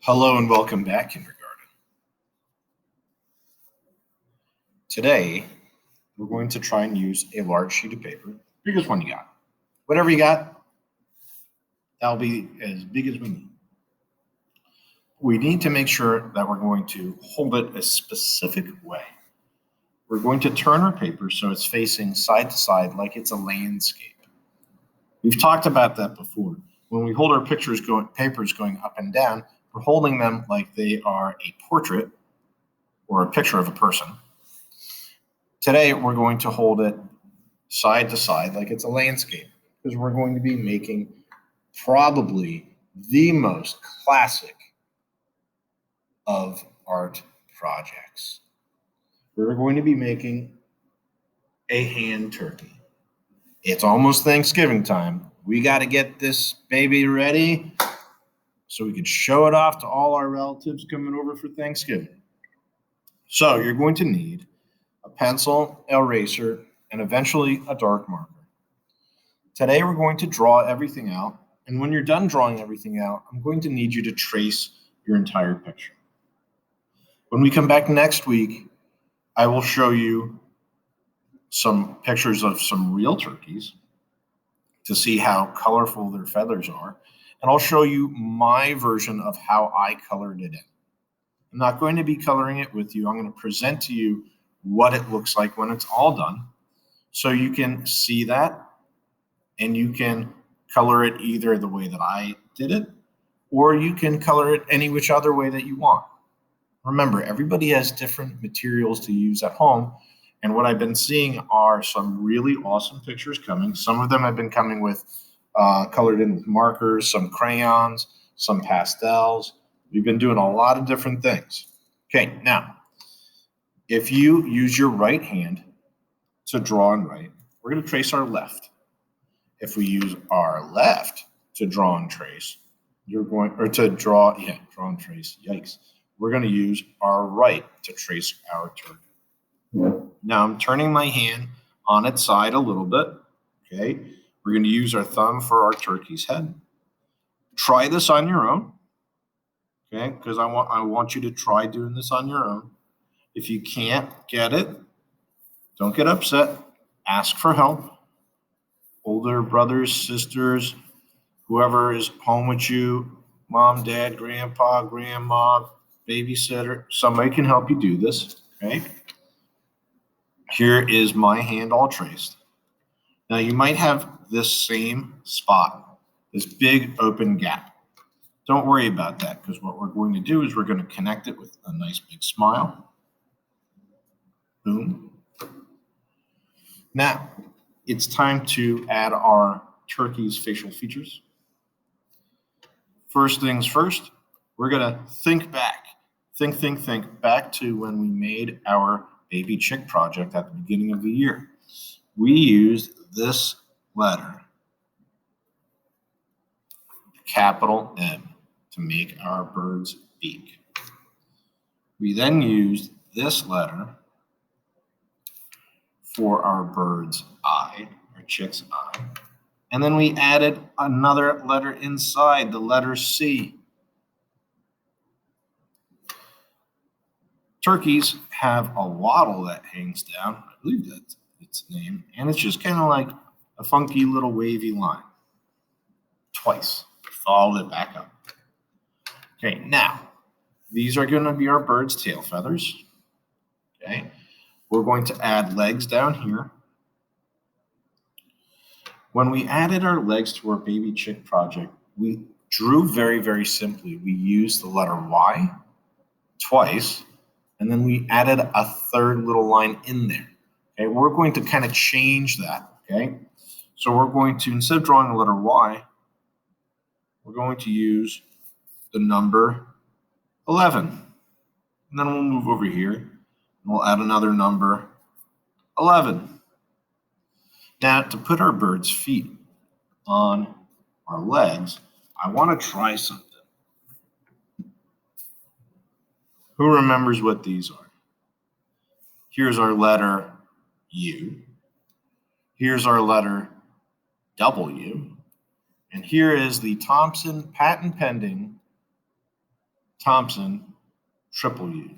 Hello and welcome back, kindergarten. Today, we're going to try and use a large sheet of paper, biggest one you got. Whatever you got, that'll be as big as we need. We need to make sure that we're going to hold it a specific way. We're going to turn our paper so it's facing side to side like it's a landscape. We've talked about that before. When we hold our papers going up and down, we're holding them like they are a portrait or a picture of a person. Today, we're going to hold it side to side like it's a landscape because we're going to be making probably the most classic of art projects. We're going to be making a hand turkey. It's almost Thanksgiving time. We got to get this baby ready so we can show it off to all our relatives coming over for Thanksgiving. So you're going to need a pencil, eraser, and eventually a dark marker. Today we're going to draw everything out, and when you're done drawing everything out, I'm going to need you to trace your entire picture. When we come back next week, I will show you some pictures of some real turkeys to see how colorful their feathers are, and I'll show you my version of how I colored it in. I'm not going to be coloring it with you. I'm going to present to you what it looks like when it's all done, so you can see that, and you can color it either the way that I did it, or you can color it any which other way that you want. Remember, everybody has different materials to use at home, and what I've been seeing are some really awesome pictures coming. Some of them have been coming with colored in with markers, some crayons, some pastels. We've been doing a lot of different things. Okay, now, if you use your right hand to draw and write, we're going to trace our left. If we use our left to draw and trace, draw and trace, yikes. We're going to use our right to trace our turkey. Now I'm turning my hand on its side a little bit, okay? We're going to use our thumb for our turkey's head. Try this on your own, okay? Because I want you to try doing this on your own. If you can't get it, don't get upset. Ask for help. Older brothers, sisters, whoever is home with you, mom, dad, grandpa, grandma, babysitter, somebody can help you do this, okay? Here is my hand all traced. Now you might have this same spot, this big open gap. Don't worry about that, because what we're going to do is we're going to connect it with a nice big smile. Boom. Now, it's time to add our turkey's facial features. First things first, we're going to think back to when we made our baby chick project at the beginning of the year. We used this letter, capital M, to make our bird's beak. We then used this letter for our bird's eye, our chick's eye. And then we added another letter inside, the letter C. Turkeys have a wattle that hangs down. I believe that's its name. And it's just kind of like a funky little wavy line. Twice. Follow it back up. Okay, now, these are going to be our bird's tail feathers. Okay. We're going to add legs down here. When we added our legs to our baby chick project, we drew very, very simply. We used the letter Y twice, and then we added a third little line in there. Okay, we're going to kind of change that. Okay, so we're going to, instead of drawing the letter Y, we're going to use the number 11. And then we'll move over here, and we'll add another number 11. Now, to put our bird's feet on our legs, I want to try something. Who remembers what these are? Here's our letter U. Here's our letter W. And here is the Thompson patent pending Thompson, triple U.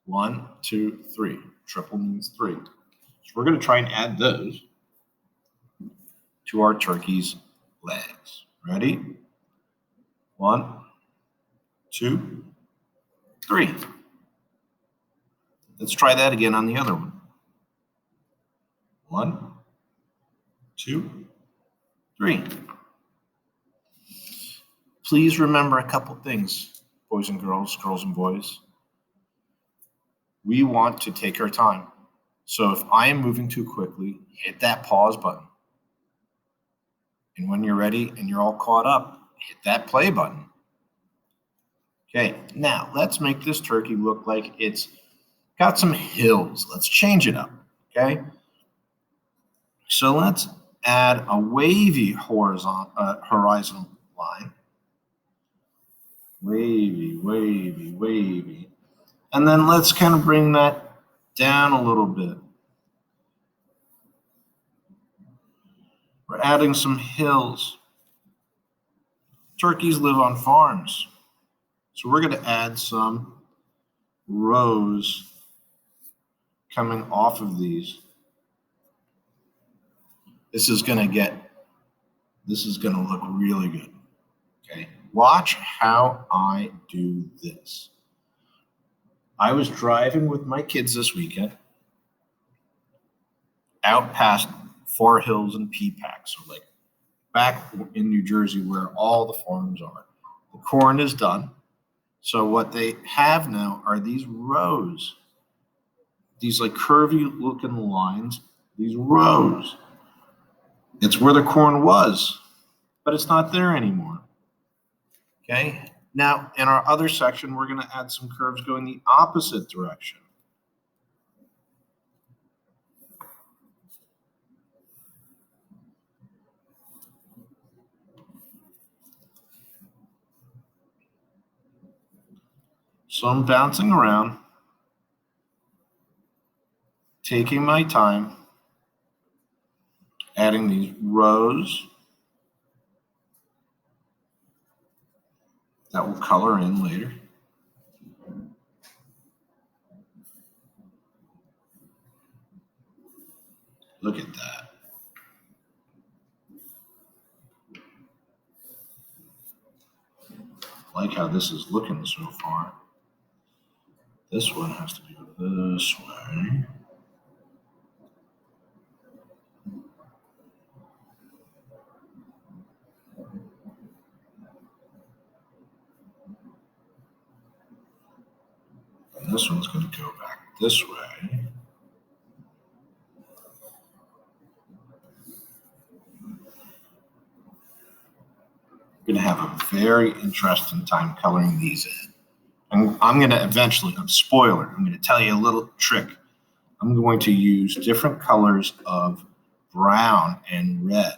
1, 2, 3. Triple means 3. So we're going to try and add those to our turkey's legs. Ready? 1, 2, 3. Let's try that again on the other one. 1, 2, 3. Please remember a couple things, boys and girls, girls and boys. We want to take our time. So if I am moving too quickly, hit that pause button. And when you're ready and you're all caught up, hit that play button. Okay, now let's make this turkey look like it's got some hills. Let's change it up, okay? So let's add a wavy horizontal line. Wavy, wavy, wavy. And then let's kind of bring that down a little bit. We're adding some hills. Turkeys live on farms. So we're going to add some rows coming off of these. This is going to look really good. Okay. Watch how I do this. I was driving with my kids this weekend out past Far Hills and Peapack, so like back in New Jersey where all the farms are. The corn is done. So what they have now are these rows, these like curvy looking lines, these rows. It's where the corn was, but it's not there anymore. Okay. Now, in our other section, we're going to add some curves going the opposite direction. So I'm bouncing around, taking my time, adding these rows that will color in later. Look at that. I like how this is looking so far. This one has to be this way. And this one's going to go back this way. We're going to have a very interesting time coloring these in. And I'm going to eventually, spoiler, I'm going to tell you a little trick. I'm going to use different colors of brown and red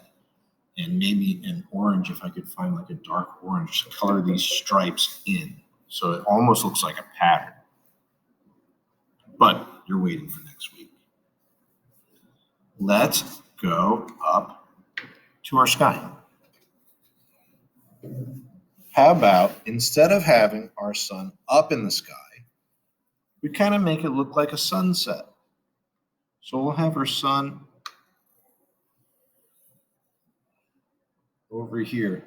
and maybe an orange if I could find like a dark orange to color these stripes in. So it almost looks like a pattern. But you're waiting for next week. Let's go up to our sky. How about instead of having our sun up in the sky, we kind of make it look like a sunset. So we'll have our sun over here.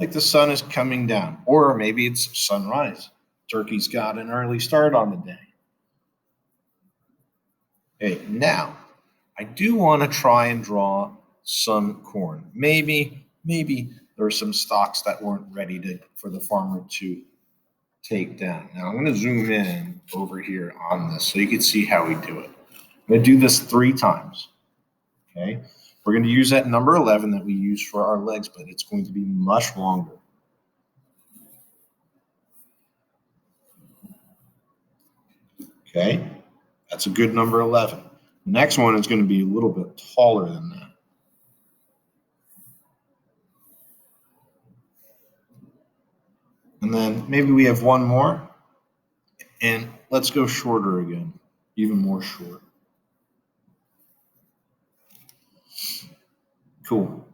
Like the sun is coming down, or maybe it's sunrise. Turkey's got an early start on the day. Okay, now I do want to try and draw some corn. Maybe there are some stalks that weren't ready for the farmer to take down. Now I'm going to zoom in over here on this so you can see how we do it. I'm going to do this 3 times. Okay, we're going to use that number 11 that we use for our legs, but it's going to be much longer. Okay, that's a good number 11. The next one is going to be a little bit taller than that. And then maybe we have one more. And let's go shorter again, even more short. Cool.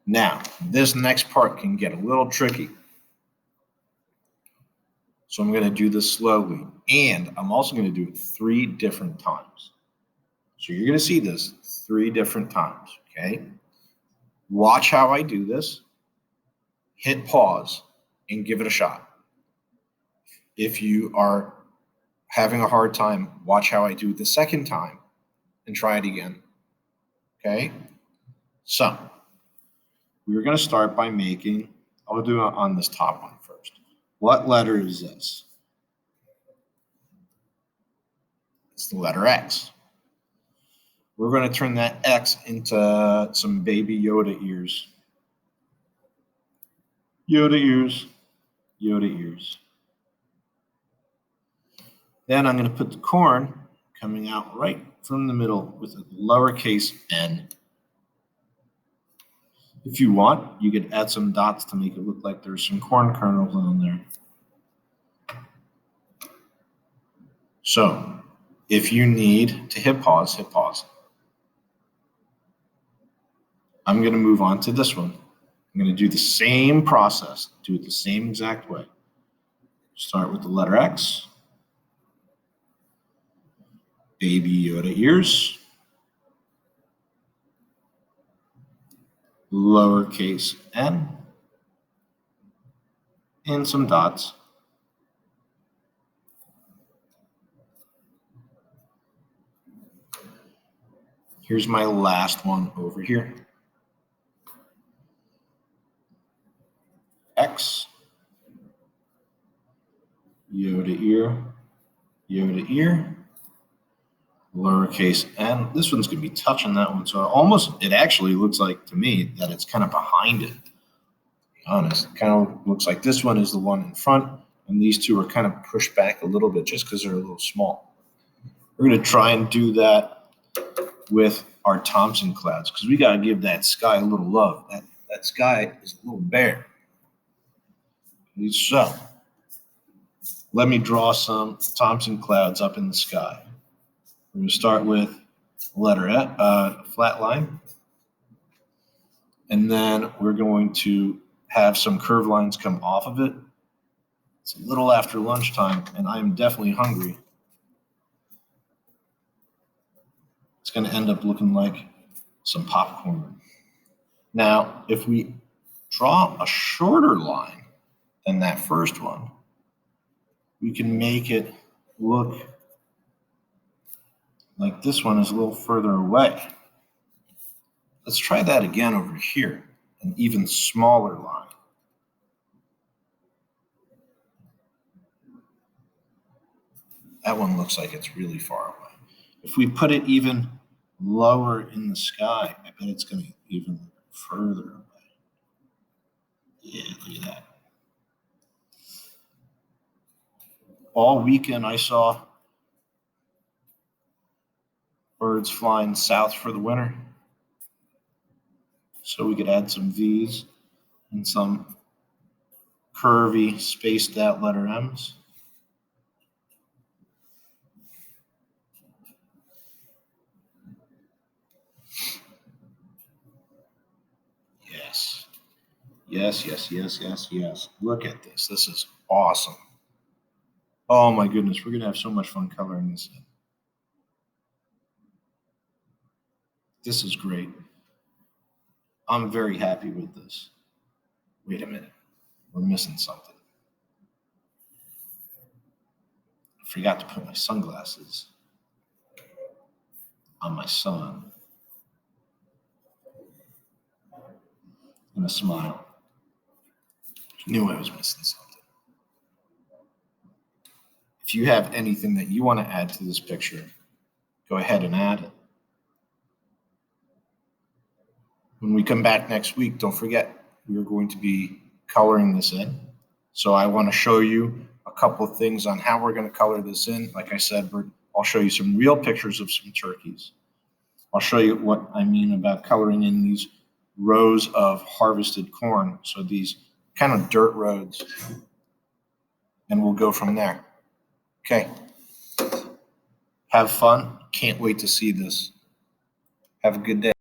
Now, this next part can get a little tricky. So I'm going to do this slowly. And I'm also going to do it 3 different times. So you're going to see this 3 different times, okay? Watch how I do this. Hit pause and give it a shot. If you are having a hard time, watch how I do it the second time and try it again, okay? So we're going to start by making, I'll do it on this top one first. What letter is this? It's the letter X. We're going to turn that X into some baby Yoda ears. Yoda ears, Yoda ears. Then I'm going to put the corn coming out right from the middle with a lowercase n. If you want, you could add some dots to make it look like there's some corn kernels on there. So if you need to hit pause, hit pause. I'm going to move on to this one. I'm going to do the same process, do it the same exact way. Start with the letter X, baby Yoda ears, lowercase n, and some dots. Here's my last one over here. X, Yoda ear, lowercase n. This one's going to be touching that one. So it actually looks like to me that it's kind of behind it. To be honest, it kind of looks like this one is the one in front, and these two are kind of pushed back a little bit just because they're a little small. We're going to try and do that with our Thompson clouds because we got to give that sky a little love. That sky is a little bare. So let me draw some Thompson clouds up in the sky. We're going to start with letter F, flat line. And then we're going to have some curved lines come off of it. It's a little after lunchtime, and I am definitely hungry. It's going to end up looking like some popcorn. Now, if we draw a shorter line than that first one, we can make it look like this one is a little further away. Let's try that again over here, an even smaller line. That one looks like it's really far away. If we put it even lower in the sky, I bet it's going to be even further away. Yeah, look at that. All weekend I saw birds flying south for the winter. So we could add some V's and some curvy spaced out letter M's. Yes. Look at this. This is awesome. Oh my goodness, we're going to have so much fun coloring this in. This is great. I'm very happy with this. Wait a minute. We're missing something. I forgot to put my sunglasses on my son. And a smile. Knew I was missing something. If you have anything that you want to add to this picture, go ahead and add it. When we come back next week, don't forget, we are going to be coloring this in. So I want to show you a couple of things on how we're going to color this in. Like I said, I'll show you some real pictures of some turkeys. I'll show you what I mean about coloring in these rows of harvested corn. So these kind of dirt roads. And we'll go from there. Okay. Have fun. Can't wait to see this. Have a good day.